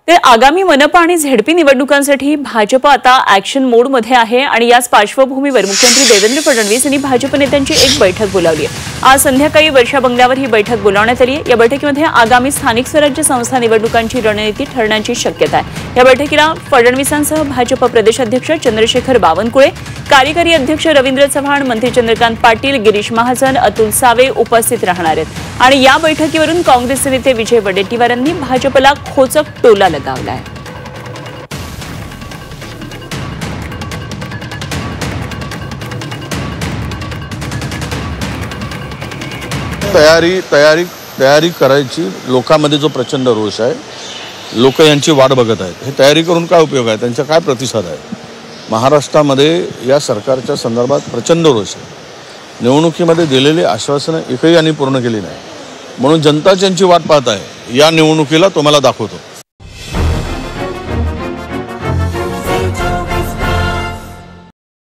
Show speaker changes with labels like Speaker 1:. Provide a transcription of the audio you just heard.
Speaker 1: ते आगामी मनपा आणि झेडपी निवडणुकांसाठी भाजप आता ऍक्शन मोडमध्ये आहे आणि याच पार्श्वभूमीवर मुख्यमंत्री देवेंद्र फडणवीस यांनी भाजप नेत्यांची एक बैठक बोलावली आहे। आज संध्याकाळी वर्षा बंगल्यावर ही बैठक बोलावण्यात आली आहे। या बैठकीमध्ये आगामी स्थानिक स्वराज्य संस्था निवडणुकांची रणनीती ठरण्याची शक्यता आहे। या बैठकीला फडणवीसांसह भाजप प्रदेशाध्यक्ष चंद्रशेखर बावनकुळे, कार्यकारी अध्यक्ष रवींद्र चव्हाण, मंत्री चंद्रकांत पाटील, गिरीश महाजन, अतुल सावे उपस्थित राहणार आहेत आणि या बैठकीवरून काँग्रेसचे नेते विजय वडेट्टीवार यांनी भाजपला खोचक टोला लगावला आहे।
Speaker 2: तयारी करायची लोकांमध्ये जो प्रचंड रोष आहे, लोक यांची वाट बघत आहेत। हे तयारी करून काय उपयोग आहे, त्यांचा काय प्रतिसाद आहे? महाराष्ट्रामध्ये या सरकारच्या संदर्भात प्रचंड रोष आहे। निवडणुकीमध्ये दिलेली आश्वासनं एकही यांनी पूर्ण केली नाही, म्हणून जनता ज्यांची वाट पाहत आहे या निवडणुकीला तुम्हाला दाखवतो।